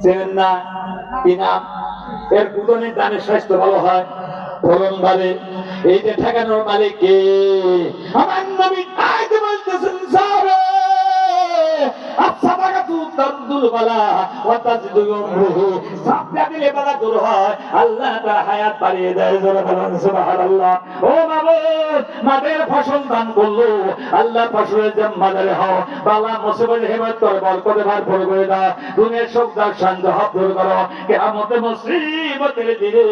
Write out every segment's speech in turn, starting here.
চেনেন না কি নাম? এর কুদনের দানে স্বাস্থ্য ভালো হয়, ফলন বাড়ে। এই যে ঠেকানোর মালিক কে? আমার নবী আয়াতে বলতেছেন সাহাবে আস-সাদাকাতু তারদুল বালা ওয়া তাজিদু ইয়ামরুহু। সাদকা দিলে বালা দূর হয়, আল্লাহ তার হায়াত বাড়িয়ে দেয়। জোরে বলেন সুবহানাল্লাহ। ও মাবুদ, মাদের ফসল দান করলো, আল্লাহ ফসলের জিম্মাদার হও। বালা মুসিবত হেমাত করে বরকতে ভরপুর করে দাও। দুনিয়ার সব দাগ সন্দেহ দূর করো। কিয়ামতে মুসিবতের দিনে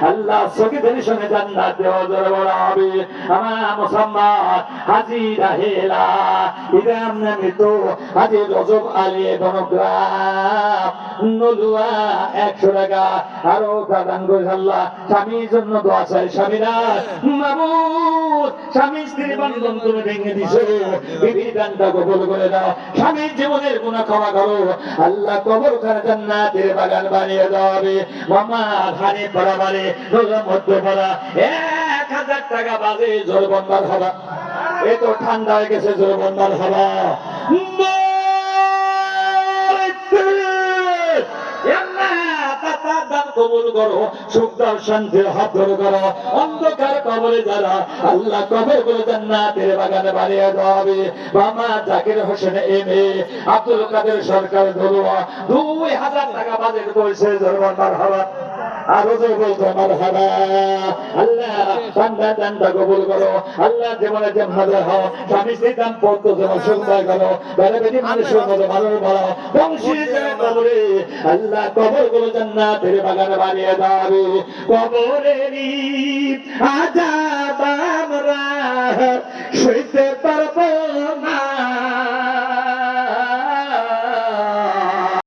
আল্লাহ সকিদের সঙ্গে জান্নাত দেওয়া। জোরে বলা হবে আমার মুসলমান হাজী রাহেলা ইরাম নামে তো হাজী রজব আলী বনগ্রাম নলুয়া 100 টাকা আরো দান করে। আল্লাহ স্বামীর জন্য দোয়া চাই। স্বামীরা মাবুদ, স্বামী স্ত্রী বন্ধন তুমি ভেঙে দিছো, বিবি দানটা কবুল করে দাও। স্বামীর জীবনের গুনাহ ক্ষমা করো। আল্লাহ কবরখানা জান্নাতের বাগান বানিয়ে দাও। মামা ধানে পড়া মানে রোজার মধ্যে পড়া 1000 টাকা বাজে। জোর বন্দার হবা, এ তো ঠান্ডা হয়ে গেছে। জোর বন্দার হবা কবুল করো, সুখ দাও, শান্তির হাত ধরে করো। অন্ধকার কবরে যারা আল্লাহ কবর করে জান্নাতের বাগানে বানিয়ে দেবে। মামা জাকির হোসেন এমএ, আব্দুল কাদের সরকার ধরুয়া 2000 টাকা বাজেট করেছে। জোরবান্দার হওয়া আরো যে বলতো আমার হারা। আল্লাহ বান্দা দানটা কবুল করো। আল্লাহ জীবনে জান্নাতে হও। স্বামী স্ত্রীর দান পড়তো যেমন সুন্দর করো। বেড়ে বেটি মানুষের মতো ভালো ভালো বংশীর কবরে আল্লাহ কবর গুলো জান্নাতের বাগানে বানিয়ে দাও। কবরেরই আযাব আমরা সইতে পারবো না।